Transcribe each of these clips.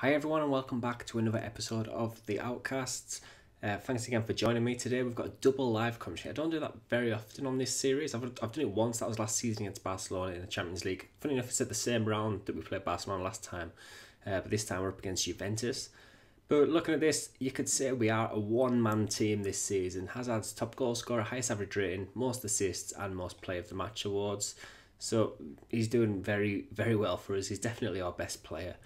Hi everyone and welcome back to another episode of the Outcasts. Thanks again for joining me today. We've got a double live commentary. I don't do that very often on this series. I've done it once, that was last season against Barcelona in the Champions League. Funny enough, it's at the same round that we played Barcelona last time, but this time we're up against Juventus. But looking at this, you could say we are a one-man team this season. Hazard's top goal scorer, highest average rating, most assists and most player of the match awards. So he's doing very, very well for us. He's definitely our best player.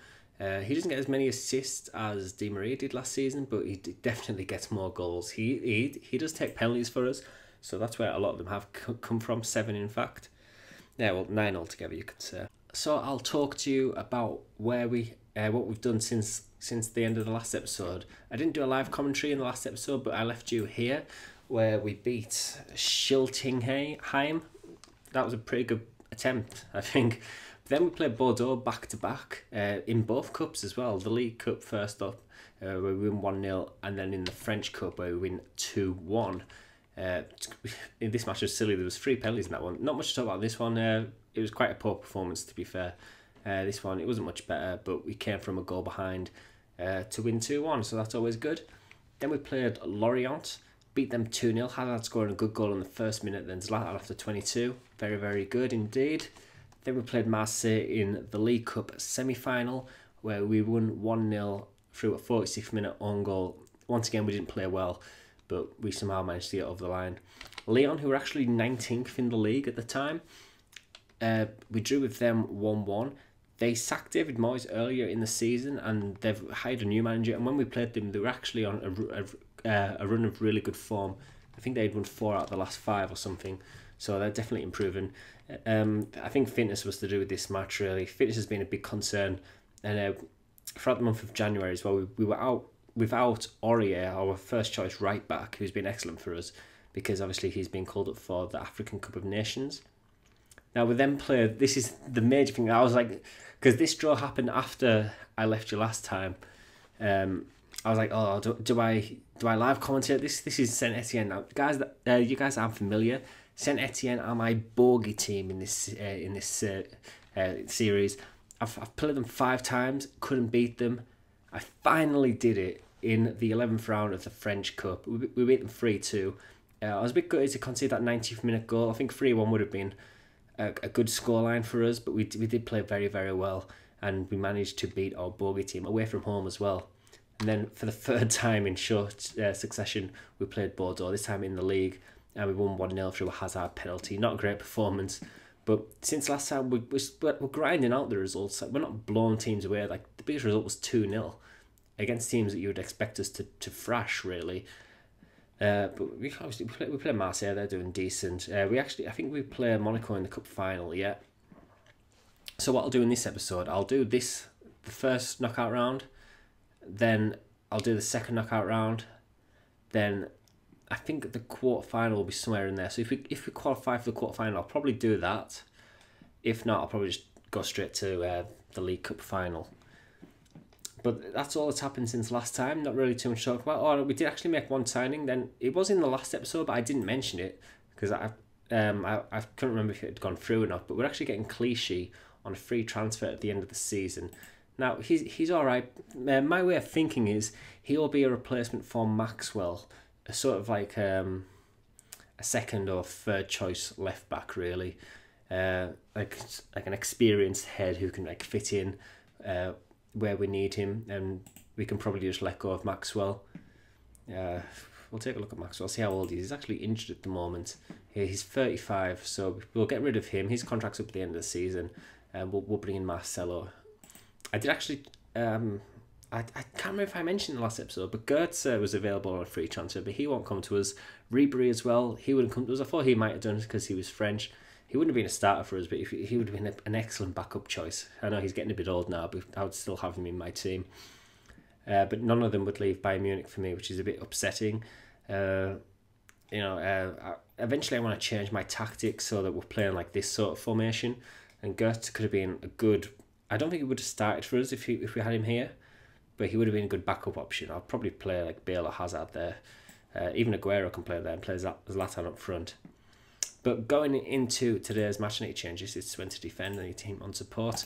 He doesn't get as many assists as Di Maria did last season, but he definitely gets more goals. He does take penalties for us, so that's where a lot of them have come from, 7 in fact. Yeah, well, 9 altogether you could say. So I'll talk to you about where what we've done since the end of the last episode. I didn't do a live commentary in the last episode, but I left you here where we beat Schiltingheim. That was a pretty good attempt, I think. Then we played Bordeaux back-to-back in both cups as well. The League Cup first up, where we win 1-0, and then in the French Cup where we win 2-1. In this match was silly, there was 3 penalties in that one. Not much to talk about this one. It was quite a poor performance, to be fair. This one, it wasn't much better, but we came from a goal behind to win 2-1, so that's always good. Then we played Lorient, beat them 2-0. Hazard scoring a good goal in the first minute, then Zlatan after 22. Very, very good indeed. Then we played Marseille in the League Cup semi-final, where we won 1-0 through a 46th minute own goal. Once again, we didn't play well, but we somehow managed to get over the line. Lyon, who were actually 19th in the league at the time, we drew with them 1-1. They sacked David Moyes earlier in the season, and they've hired a new manager. And when we played them, they were actually on a run of really good form. I think they'd won 4 out of the last 5 or something. So they're definitely improving. I think fitness was to do with this match, really. Fitness has been a big concern. And throughout the month of January as well, we were out without Aurier, our first choice right back, who's been excellent for us, because obviously he's been called up for the African Cup of Nations. Now, we then played, this is the major thing. I was like, because this draw happened after I left you last time. I was like, oh, do I live commentate this? This is Saint Etienne. Now, guys, you guys aren't familiar. Saint Etienne are my bogey team in this series. I've played them 5 times, couldn't beat them. I finally did it in the 11th round of the French Cup. We beat them 3-2. I was a bit gutted to concede that 90th minute goal. I think 3-1 would have been a good scoreline for us, but we did play very, very well, and we managed to beat our bogey team away from home as well. And then for the 3rd time in short succession, we played Bordeaux, this time in the league, and we won 1-0 through a Hazard penalty. Not a great performance, but since last time we're grinding out the results. We're not blowing teams away. Like, the biggest result was 2-0 against teams that you would expect us to thrash, really. But we play Marseille. They're doing decent. I think we play Monaco in the cup final. Yeah. So what I'll do in this episode, I'll do the first knockout round, then I'll do the second knockout round, then I think the quarterfinal will be somewhere in there. So if we qualify for the quarterfinal, I'll probably do that. If not, I'll probably just go straight to the League Cup final. But that's all that's happened since last time. Not really too much to talk about. Oh, we did actually make one signing. Then it was in the last episode, but I didn't mention it because I couldn't remember if it had gone through or not. But we're actually getting Clichy on a free transfer at the end of the season. Now he's all right. My way of thinking is he'll be a replacement for Maxwell, a sort of like a second or third choice left back, really, like an experienced head who can like fit in where we need him, and we can probably just let go of Maxwell. We'll take a look at Maxwell, see how old he is. He's actually injured at the moment. He's 35, so we'll get rid of him. His contract's up at the end of the season, and we'll bring in Marcelo. I did actually. I can't remember if I mentioned in the last episode, but Goetze was available on a free transfer, but he won't come to us. Ribery as well, he wouldn't come to us. I thought he might have done it because he was French. He wouldn't have been a starter for us, but he would have been an excellent backup choice. I know he's getting a bit old now, but I would still have him in my team. But none of them would leave Bayern Munich for me, which is a bit upsetting. Eventually I want to change my tactics so that we're playing like this sort of formation. And Goetze could have been a good. I don't think he would have started for us if we had him here, but he would have been a good backup option. I'll probably play like Bale or Hazard there. Even Aguero can play there and play Zlatan up front. But going into today's match night changes, it's when to defend and your team on support.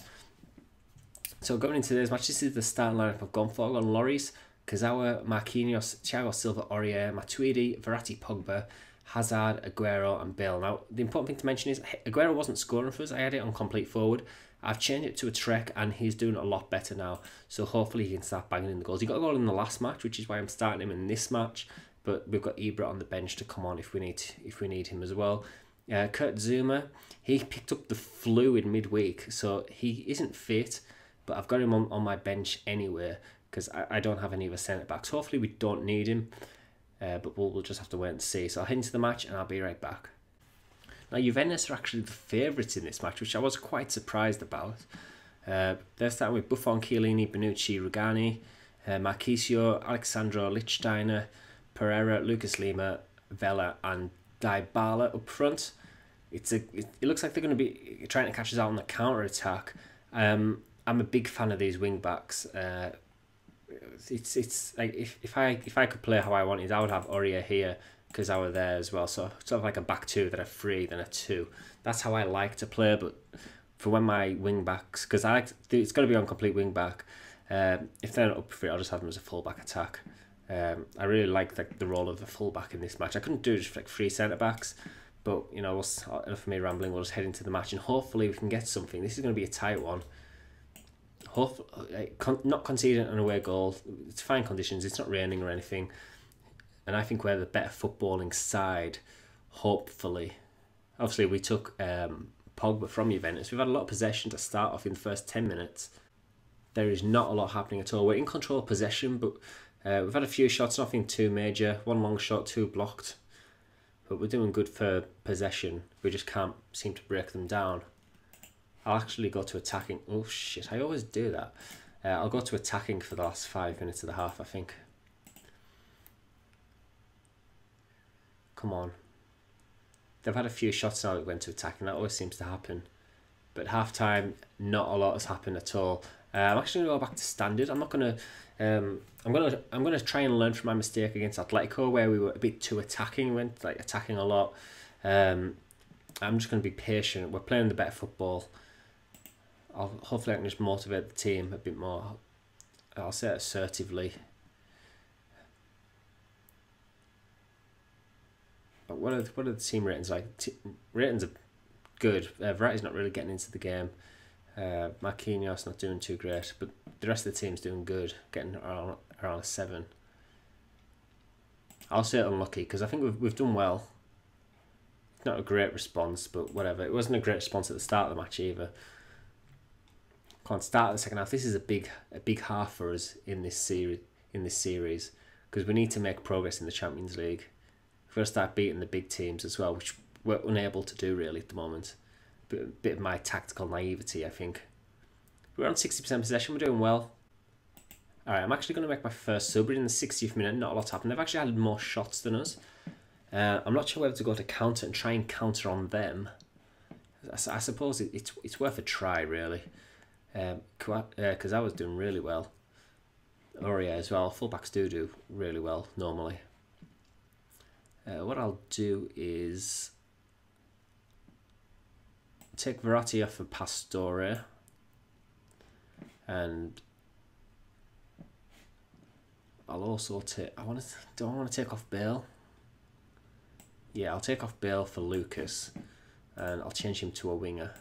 So going into today's match, this is the starting lineup I've gone for. I've gone Lloris, Kazawa, Marquinhos, Thiago Silva, Aurier, Matuidi, Verratti, Pogba, Hazard, Aguero and Bale. Now, the important thing to mention is Aguero wasn't scoring for us. I had it on complete forward. I've changed it to a Trek and he's doing a lot better now. So hopefully he can start banging in the goals. He got a goal in the last match, which is why I'm starting him in this match. But we've got Ibra on the bench to come on if we need him as well. Kurt Zuma, he picked up the flu in midweek, so he isn't fit. But I've got him on my bench anyway because I don't have any of the centre-backs. Hopefully we don't need him, but we'll just have to wait and see. So I'll head into the match and I'll be right back. Now Juventus are actually the favourites in this match, which I was quite surprised about. They're starting with Buffon, Chiellini, Bonucci, Rugani, Marchisio, Alexandro, Lichtsteiner, Pereira, Lucas Lima, Vela and Dybala up front. It looks like they're going to be trying to catch us out on the counter-attack. I'm a big fan of these wing backs. It's like if I could play how I wanted, I would have Aurier here because I were there as well. So sort of like a back two, then a three, then a two. That's how I like to play. But for when my wing backs, because it's got to be on complete wing back. If they're not up for it, I'll just have them as a full back attack. I really like the role of the full back in this match. I couldn't do just like three centre backs. But you know, enough for me rambling. We'll just head into the match and hopefully we can get something. This is going to be a tight one. Hopefully, not conceding an away goal. It's fine conditions. It's not raining or anything, and I think we're the better footballing side. Hopefully, obviously we took Pogba from Juventus. We've had a lot of possession to start off in the first 10 minutes. There is not a lot happening at all. We're in control of possession, but we've had a few shots, nothing too major. One long shot, two blocked, but we're doing good for possession. We just can't seem to break them down. I'll actually go to attacking. Oh shit, I always do that. I'll go to attacking for the last 5 minutes of the half, I think. Come on. They've had a few shots now that went to attacking. That always seems to happen. But half time, not a lot has happened at all. I'm actually gonna go back to standard. I'm not gonna. I'm gonna try and learn from my mistake against Atletico, where we were a bit too attacking. We went like attacking a lot. I'm just gonna be patient. We're playing the better football. Hopefully I can just motivate the team a bit more. I'll say it assertively. But what are the team ratings like? Ratings are good. Verratti's not really getting into the game. Marquinhos not doing too great, but the rest of the team's doing good, getting around a 7. I'll say unlucky because I think we've done well. Not a great response, but whatever. It wasn't a great response at the start of the match either. Can't start the second half. This is a big half for us in this series because we need to make progress in the Champions League. We've got to start beating the big teams as well, which we're unable to do really at the moment. Bit of my tactical naivety, I think. We're on 60% possession. We're doing well. All right, I'm actually going to make my first sub. We're in the 60th minute. Not a lot happened. They've actually had more shots than us. I'm not sure whether to go to counter and try and counter on them. I suppose it's worth a try, really. Because I was doing really well. Aurier as well. Fullbacks do really well normally. What I'll do is take Verratti off for Pastore, and I'll also take. Do I want to take off Bale? Yeah, I'll take off Bale for Lucas, and I'll change him to a winger.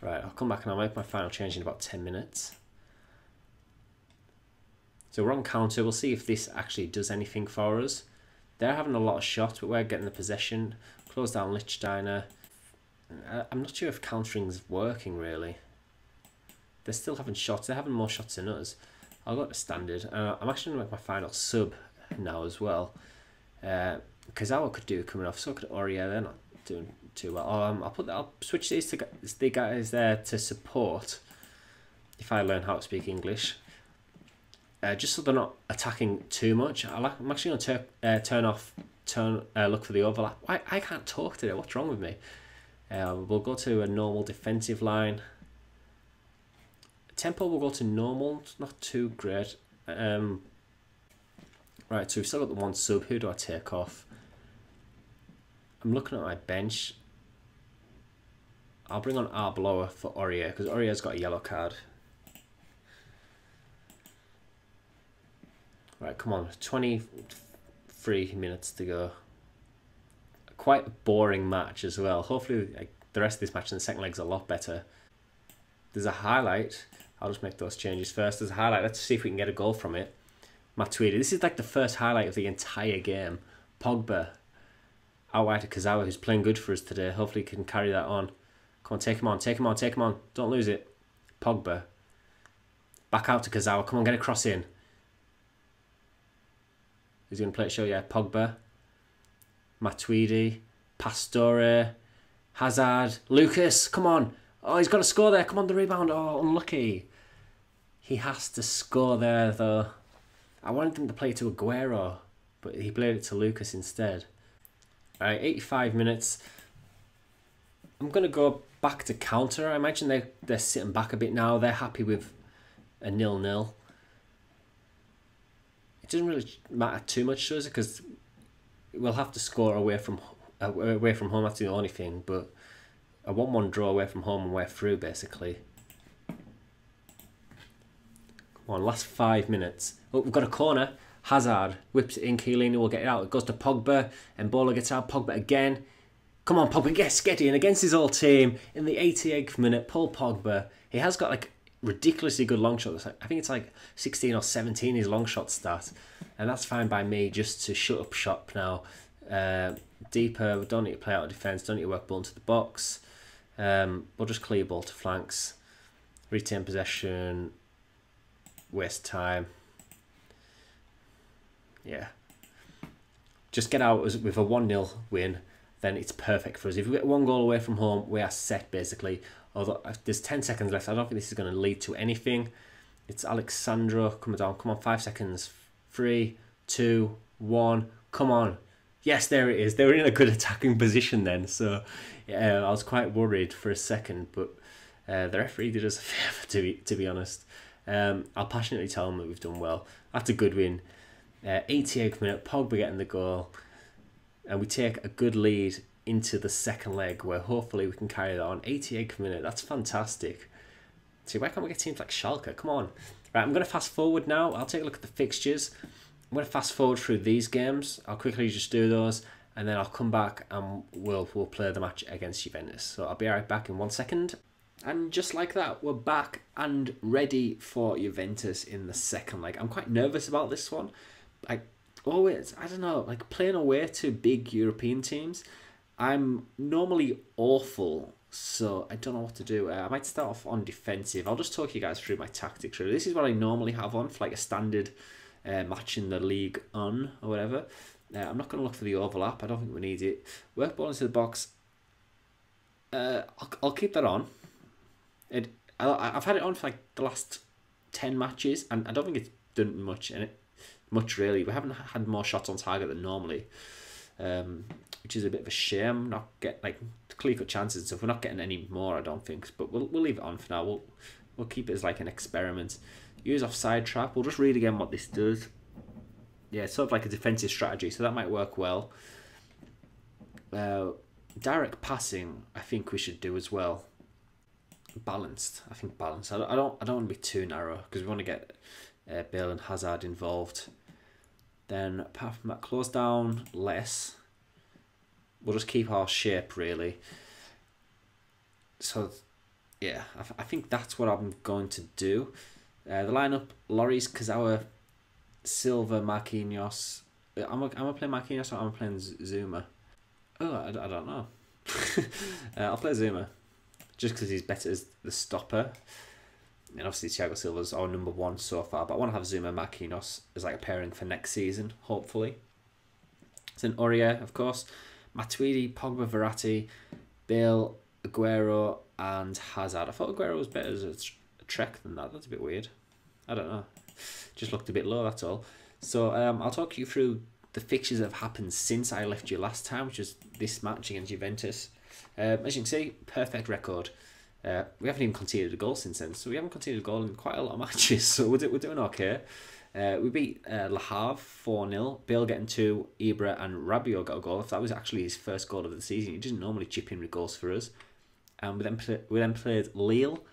Right, I'll come back and I'll make my final change in about 10 minutes. So we're on counter. We'll see if this actually does anything for us. They're having a lot of shots, but we're getting the possession. Close down Lichtsteiner. I'm not sure if countering's working, really. They're still having shots. They're having more shots than us. I'll go to standard. I'm actually going to make my final sub now as well. Kazawa could do coming off. So could Aurier. They're not doing too well. I'll switch these to the guys there to support. If I learn how to speak English. Just so they're not attacking too much. I'm actually going to look for the overlap. I can't talk today. What's wrong with me? We'll go to a normal defensive line. Tempo will go to normal. It's not too great. Right, so we've still got the one sub. Who do I take off? I'm looking at my bench. I'll bring on Arbeloa for Aurier, because Aurier's got a yellow card. Right, come on. 23 minutes to go. Quite a boring match as well. Hopefully the rest of this match in the second leg's a lot better. There's a highlight. I'll just make those changes first. There's a highlight. Let's see if we can get a goal from it. Matuidi. This is like the first highlight of the entire game. Pogba out wide to Kazawa, who's playing good for us today. Hopefully he can carry that on. Come on, take him on, take him on, take him on. Don't lose it. Pogba. Back out to Kazawa. Come on, get a cross in. Who's going to play it show? Yeah, Pogba. Matuidi. Pastore. Hazard. Lucas. Come on. Oh, he's got to score there. Come on, the rebound. Oh, unlucky. He has to score there, though. I wanted him to play it to Aguero, but he played it to Lucas instead. Alright, 85 minutes. I'm going to go back to counter. I imagine they're sitting back a bit now. They're happy with a 0-0. It doesn't really matter too much, does it? Because we'll have to score away from home. That's the only thing. But a 1-1 draw away from home and we're through, basically. Come on, last 5 minutes. Oh, we've got a corner. Hazard whips it in. Chiellini will get it out. It goes to Pogba. And Embolo gets out. Pogba again. Come on, Pogba. Yes, get in against his old team in the 88th minute. Paul Pogba. He has got like ridiculously good long shots. I think it's like 16 or 17 his long shot stat. And that's fine by me just to shut up shop now. Deeper. We don't need to play out of defence. Don't need to work ball into the box. We'll just clear ball to flanks. Retain possession. Waste time. Yeah. Just get out with a 1-0 win, then it's perfect for us. If we get 1 goal away from home, we are set basically. Although there's 10 seconds left, I don't think this is going to lead to anything. It's Alexandro coming down. Come on, 5 seconds. 3, 2, 1. Come on. Yes, there it is. They were in a good attacking position then. So yeah, I was quite worried for a second, but the referee did us a favour, to be honest. I'll passionately tell them that we've done well. That's a good win. 88th minute, Pogba getting the goal, and we take a good lead into the second leg where hopefully we can carry that on. 88th minute, that's fantastic. See, why can't we get teams like Schalke? Come on. Right, I'm going to fast forward now. I'll take a look at the fixtures. I'm going to fast forward through these games. I'll quickly just do those, and then I'll come back and we'll play the match against Juventus. So I'll be right back in 1 second. And just like that, we're back and ready for Juventus in the second leg. I'm quite nervous about this one. I don't know, like playing away to big European teams, I'm normally awful, so I don't know what to do. I might start off on defensive. I'll just talk you guys through my tactics. Really, this is what I normally have on for like a standard match in the league on or whatever. I'm not going to look for the overlap. I don't think we need it. Work ball into the box. I'll keep that on. I've had it on for like the last 10 matches, and I don't think it's done much in it. Much really. We haven't had more shots on target than normally, which is a bit of a shame. Not get like clear cut chances and stuff. We're not getting any more, I don't think. But we'll leave it on for now. We'll keep it as like an experiment. Use offside trap. We'll just read again what this does. Yeah, it's sort of like a defensive strategy, so that might work well. Direct passing, I think we should do as well. Balanced. I think balanced. I don't want to be too narrow because we want to get Bale and Hazard involved. Then apart from that, close down less. We'll just keep our shape really. So yeah, I think that's what I'm going to do. The lineup: Lloris, Kazawa, Silva, Marquinhos. I'm gonna play Marquinhos or I'm playing Zuma. Oh, I don't know. I'll play Zuma just because he's better as the stopper. And obviously Thiago Silva's our number 1 so far, but I want to have Zuma and Marquinhos as like a pairing for next season, hopefully. Then Aurier, of course, Matuidi, Pogba, Verratti, Bale, Aguero, and Hazard. I thought Aguero was better as a Trek than that. That's a bit weird. I don't know. Just looked a bit low, that's all. So I'll talk you through the fixtures that have happened since I left you last time, which is this match against Juventus. As you can see, perfect record. We haven't even conceded a goal since then, so we haven't conceded a goal in quite a lot of matches, so we're doing okay. We beat Le Havre 4-0, Bale getting 2, Ibra and Rabiot got a goal. If that was actually his first goal of the season, he doesn't normally chip in with goals for us. And we then played Lille,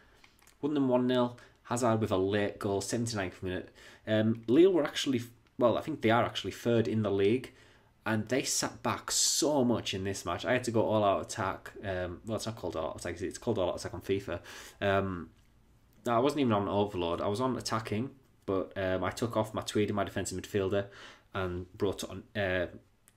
won them 1-0. Hazard with a late goal, 79th minute. Lille were actually, I think they are actually third in the league, and they sat back so much in this match. I had to go all out attack. It's not called all out attack, it's called all out attack on FIFA. I wasn't even on overload, I was on attacking, but I took off Matuidi, my defensive midfielder, and brought on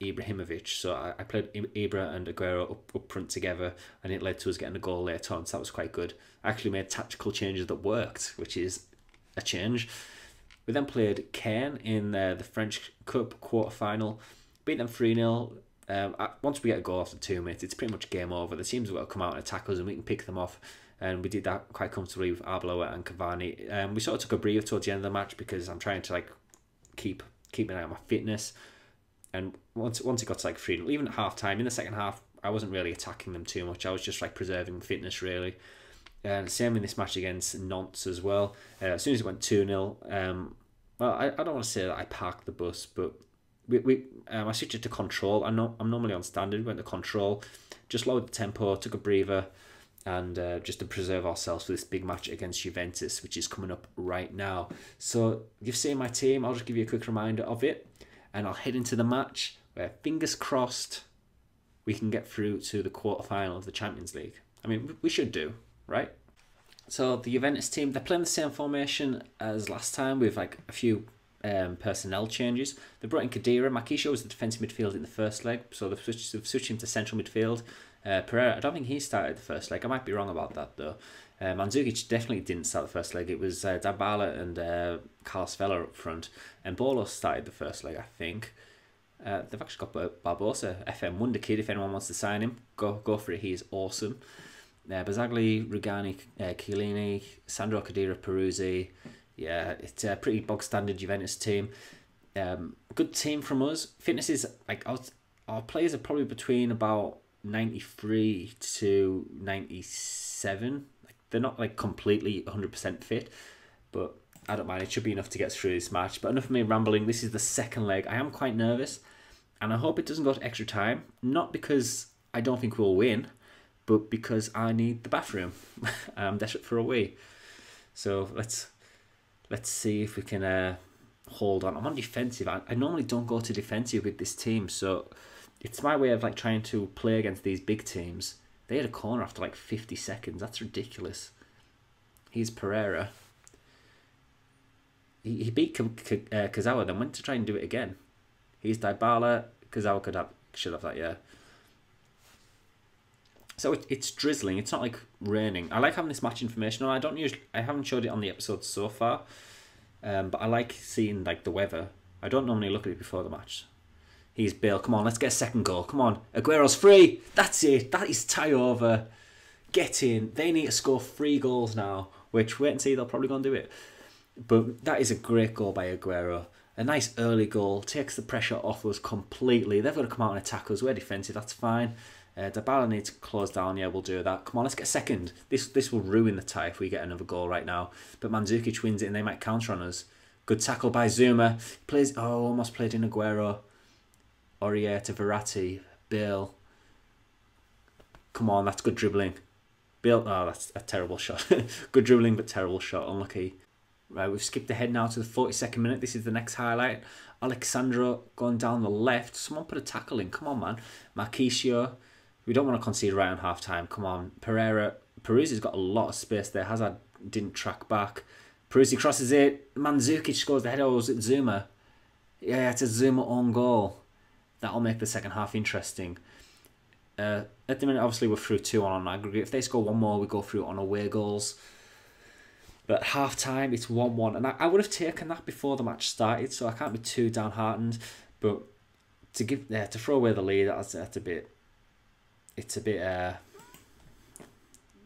Ibrahimovic. So I played Ibra and Aguero up front together, and it led to us getting a goal later on, so that was quite good. I actually made tactical changes that worked, which is a change. We then played Caen in the French Cup quarter-final, beat them 3-0. Once we get a goal after 2 minutes, it's pretty much game over. The teams will come out and attack us, and we can pick them off. And we did that quite comfortably with Arbeloa and Cavani. We sort of took a breather towards the end of the match because I'm trying to keep an eye on my fitness. And once it got to 3-0, even at half time, in the second half, I wasn't really attacking them too much. I was just preserving fitness really. And same in this match against Nantes as well. As soon as it went 2-0, I don't want to say that I parked the bus, but I switched it to control. I'm normally on standard. Went to control, just lowered the tempo, took a breather, and just to preserve ourselves for this big match against Juventus, which is coming up right now. So you've seen my team. I'll just give you a quick reminder of it, and I'll head into the match where, fingers crossed, we can get through to the quarterfinal of the Champions League. I mean, we should do, right? So the Juventus team, they're playing the same formation as last time with a few personnel changes. They brought in Khedira. Marquisio was the defensive midfield in the first leg, so they've switched him to central midfield. Pereira, I don't think he started the first leg. I might be wrong about that though. Mandzukic definitely didn't start the first leg. It was Dybala and Carlos Vela up front, and Bolo started the first leg, I think. They've actually got Barbosa, FM wonder kid. If anyone wants to sign him, go for it. He is awesome. Bazzagli, Rugani, Chiellini, Sandro, Khedira, Peruzzi. Yeah, it's a pretty bog standard Juventus team. Good team from us. Fitness is our players are probably between about 93 to 97. They're not completely 100% fit, but I don't mind. It should be enough to get through this match. But enough of me rambling. This is the second leg. I am quite nervous, and I hope it doesn't go to extra time. Not because I don't think we'll win, but because I need the bathroom. I'm desperate for a wee. So let's see if we can hold on. I'm on defensive. I normally don't go to defensive with this team, so it's my way of trying to play against these big teams. They had a corner after 50 seconds. That's ridiculous. Here's Pereira. He beat Kazawa, then went to try and do it again. Here's Dybala. Kazawa should have that, yeah. So it's drizzling. It's not raining. I like having this match information. I haven't showed it on the episode so far, but I like seeing the weather. I don't normally look at it before the match. Here's Bale. Come on, let's get a second goal. Come on, Aguero's free. That's it. That is tie over. Get in. They need to score 3 goals now. Which, wait and see, they'll probably go and do it. But that is a great goal by Aguero. A nice early goal. Takes the pressure off us completely. They've got to come out and attack us. We're defensive. That's fine. Dybala needs to close down. Yeah, we'll do that. Come on, let's get a second. This will ruin the tie if we get another goal right now. But Mandzukic wins it and they might counter on us. Good tackle by Zuma. Almost played in Aguero. Aurier to Verratti. Bale. Come on, that's good dribbling. Bale. Oh, that's a terrible shot. Good dribbling, but terrible shot. Unlucky. Right, we've skipped ahead now to the 42nd minute. This is the next highlight. Alexandro going down the left. Someone put a tackle in. Come on, man. Marquisio. We don't want to concede right on half time. Come on. Pereira. Peruzzi's got a lot of space there. Hazard didn't track back. Peruzzi crosses it. Mandzukic scores the header. Oh, was it Zuma? Yeah, it's a Zuma own goal. That'll make the second half interesting. At the minute, obviously, we're through 2-1 on aggregate. If they score one more, we go through on away goals. But at half time, it's 1-1. And I would have taken that before the match started, so I can't be too downhearted. But to throw away the lead, that's a bit. It's a bit. I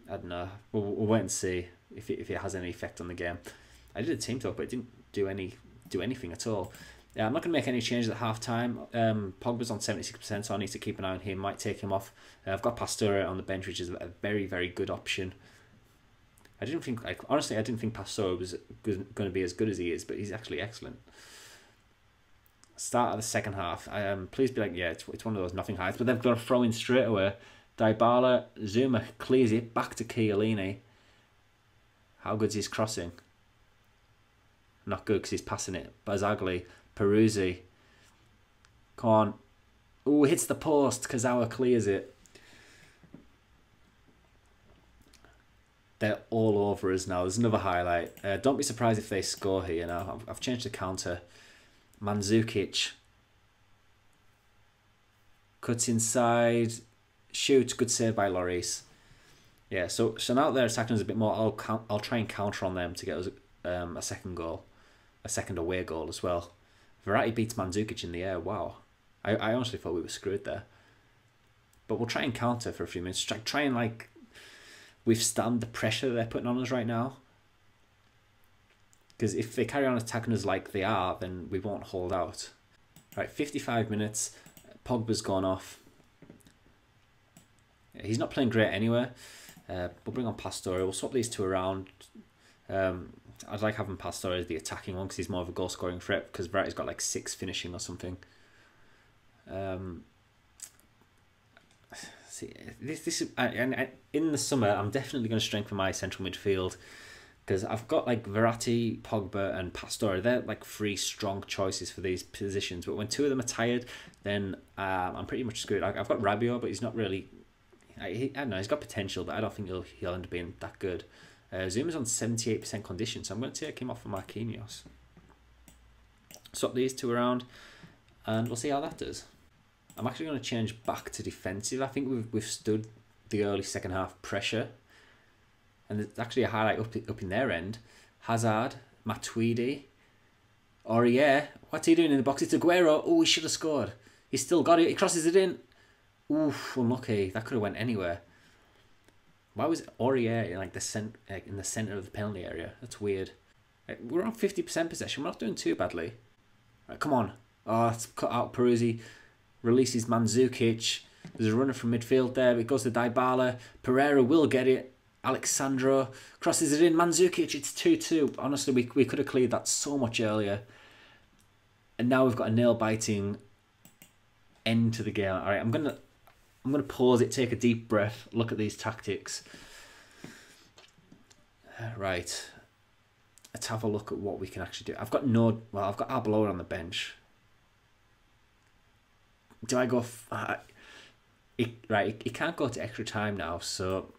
don't know. We'll wait and see if it has any effect on the game. I did a team talk, but it didn't do anything at all. I'm not going to make any changes at half time. Pogba's on 76%, so I need to keep an eye on him. Might take him off. I've got Pastore on the bench, which is a very, very good option. I didn't think Pastore was going to be as good as he is, but he's actually excellent. Start of the second half. Please be yeah, it's one of those nothing highs, but they've got a throw in straight away. Dybala, Zuma clears it back to Chiellini. How good's his crossing? Not good because he's passing it. Barzagli, Peruzzi. Come on. Ooh, hits the post. Kazawa clears it. They're all over us now. There's another highlight. Don't be surprised if they score here now. I've changed the counter. Mandzukic. Cuts inside. Shoot. Good save by Lloris. Yeah, so now they're attacking us a bit more. I'll try and counter on them to get us a second goal. A second away goal as well. Verratti beats Mandzukic in the air. Wow. I honestly thought we were screwed there. But we'll try and counter for a few minutes. Try and like withstand the pressure they're putting on us right now. Because if they carry on attacking us like they are, then we won't hold out. Right, 55 minutes. Pogba's gone off. Yeah, he's not playing great anyway. We'll bring on Pastore. We'll swap these two around. I'd like having Pastore as the attacking one because he's more of a goal scoring threat, because Verratti's got like 6 finishing or something. See, this is and in the summer I'm definitely going to strengthen my central midfield, because I've got like Verratti, Pogba and Pastore. They're like 3 strong choices for these positions, but when 2 of them are tired, then I'm pretty much screwed. I've got Rabiot, but he's not really. I don't know, he's got potential, but I don't think he'll end up being that good. Zuma's on 78% condition, so I'm going to take him off for Marquinhos. Swap these 2 around, and we'll see how that does. I'm actually going to change back to defensive. I think we've withstood the early second half pressure, and there's actually a highlight up in their end. Hazard, Matuidi, Aurier. What's he doing in the box? It's Aguero. Oh, he should have scored. He's still got it. He crosses it in. Oof, unlucky. That could have went anywhere. Why was Aurier in like in the centre of the penalty area? That's weird. We're on 50% possession. We're not doing too badly. Right, come on. Oh, it's cut out. Peruzzi releases Mandzukic. There's a runner from midfield there. It goes to Dybala. Pereira will get it. Alexandro crosses it in. Mandzukic. It's 2-2. Honestly, we could have cleared that so much earlier. And now we've got a nail-biting end to the game. All right, I'm gonna pause it, take a deep breath, look at these tactics. Right. Let's have a look at what we can actually do. I've got Arbeloa on the bench. Do I go... It can't go to extra time now, so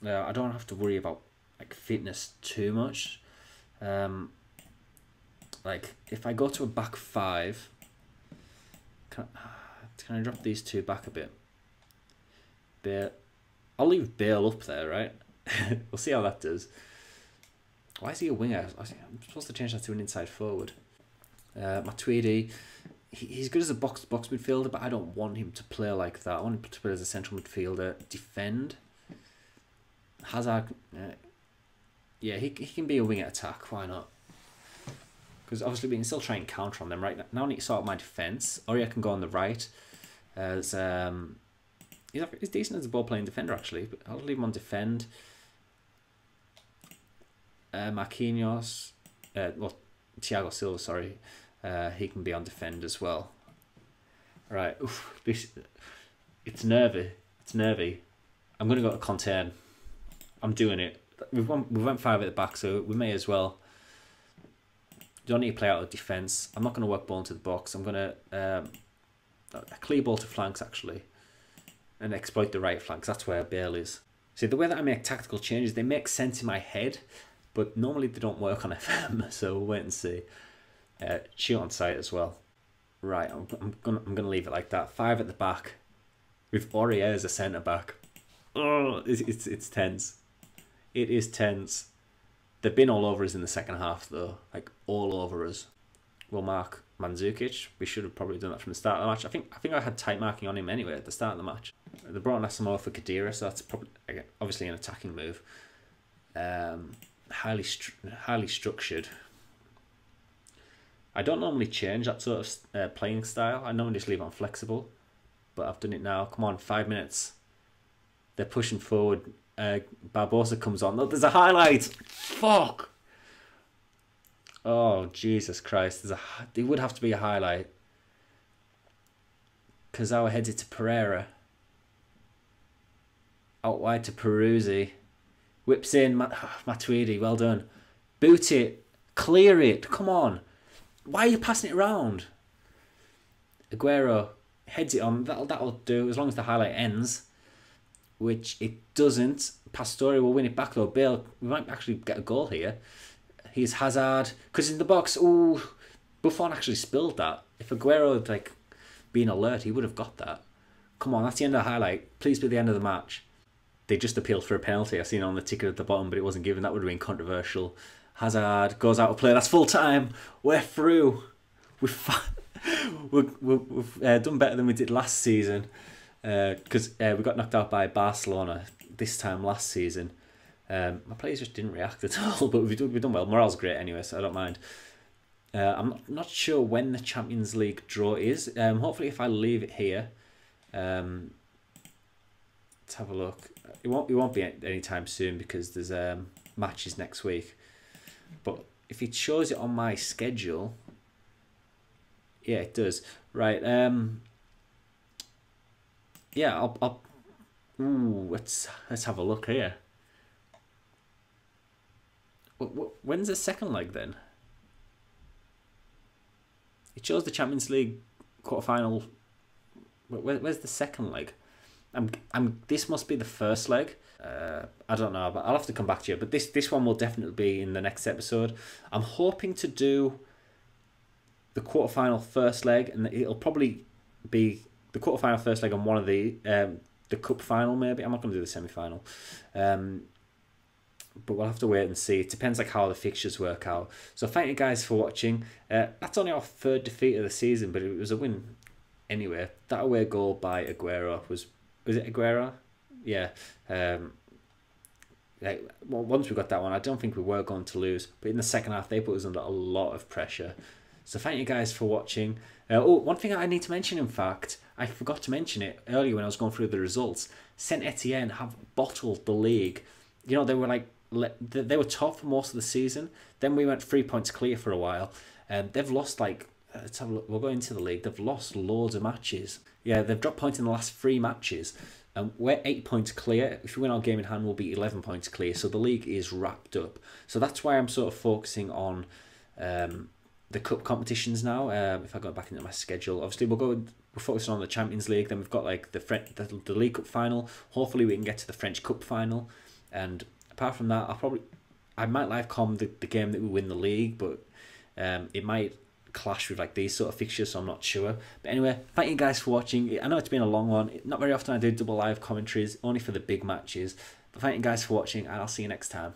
I don't have to worry about like fitness too much. Like, if I go to a back 5... Can I drop these 2 back a bit? I'll leave Bale up there, right? We'll see how that does. Why is he a winger? I'm supposed to change that to an inside forward. Matuidi, he's good as a box-to-box midfielder, but I don't want him to play like that. I want him to play as a central midfielder. Defend. Hazard, yeah, he can be a wing at attack. Why not? Because obviously we can still try and counter on them. Right now I need to sort out my defence. Aurier can go on the right. He's decent as a ball-playing defender, actually, but I'll leave him on defend. Marquinhos, Thiago Silva, sorry, he can be on defend as well. Right, oof, it's nervy. I'm gonna go to contain. I'm doing it. We went 5 at the back, so we may as well. Don't need to play out of defence. I'm not going to work ball into the box. I'm going to clear ball to flanks, actually, and exploit the right flanks. That's where Bale is. See, the way that I make tactical changes, they make sense in my head, but normally they don't work on FM, so we'll wait and see. Shoot on sight as well. Right, I'm gonna leave it like that. 5 at the back, with Aurier as a centre back. Oh, it's tense. It is tense. They've been all over us in the second half, though, like all over us. We'll mark Mandzukic. We should have probably done that from the start of the match. I think I had tight marking on him anyway at the start of the match. They brought on Asamoah for Khedira, so that's probably obviously an attacking move. Highly structured. I don't normally change that sort of playing style. I normally just leave it on flexible, but I've done it now. Come on, 5 minutes. They're pushing forward. Barbosa comes on. Look, there's a highlight. Fuck. Oh, Jesus Christ. There would have to be a highlight. Kazawa heads it to Pereira. Out wide to Peruzzi. Whips in. Matuidi, well done. Boot it. Clear it. Come on. Why are you passing it around? Aguero heads it on. That'll do as long as the highlight ends. Which it doesn't. Pastore will win it back though. Bale, we might actually get a goal here. Here's Hazard. Because in the box, ooh, Buffon actually spilled that. If Aguero had like been alert, he would have got that. Come on, that's the end of the highlight. Please be the end of the match. They just appealed for a penalty. I seen it on the ticket at the bottom, but it wasn't given. That would have been controversial. Hazard goes out of play. That's full time. We're through. We've done better than we did last season. Because we got knocked out by Barcelona this time last season. My players just didn't react at all, but we've done well. Morale's great anyway, so I don't mind. I'm not sure when the Champions League draw is. Hopefully, if I leave it here, let's have a look. It won't be anytime soon because there's matches next week. But if it shows it on my schedule, yeah, it does. Right. Yeah, I'll. Ooh, let's have a look here. When's the second leg then? It shows the Champions League quarterfinal. Where's the second leg? This must be the first leg. I don't know, but I'll have to come back to you. But this one will definitely be in the next episode. I'm hoping to do the quarterfinal first leg, and it'll probably be the quarterfinal first leg on one of the cup final. Maybe I'm not going to do the semi-final. But we'll have to wait and see. It depends like how the fixtures work out. So thank you guys for watching. That's only our third defeat of the season, but it was a win anyway. That away goal by Aguero was it Aguero? Yeah. Once we got that one, I don't think we were going to lose. But in the second half, they put us under a lot of pressure. So thank you guys for watching. One thing I need to mention, in fact, I forgot to mention it earlier when I was going through the results. Saint Etienne have bottled the league. You know, they were top for most of the season. Then we went 3 points clear for a while. They've lost let's have a look. We'll go into the league. They've lost loads of matches. Yeah, they've dropped points in the last 3 matches. We're 8 points clear. If we win our game in hand, we'll be 11 points clear. So the league is wrapped up. So that's why I'm sort of focusing on the cup competitions now. If I go back into my schedule, obviously we're focusing on the Champions League. Then we've got like the League Cup final. Hopefully we can get to the French Cup final. And apart from that, I might live com the game that we win the league, but it might clash with like these sort of fixtures, so I'm not sure. But anyway, thank you guys for watching. I know it's been a long one. Not very often I do double live commentaries, only for the big matches. But thank you guys for watching, and I'll see you next time.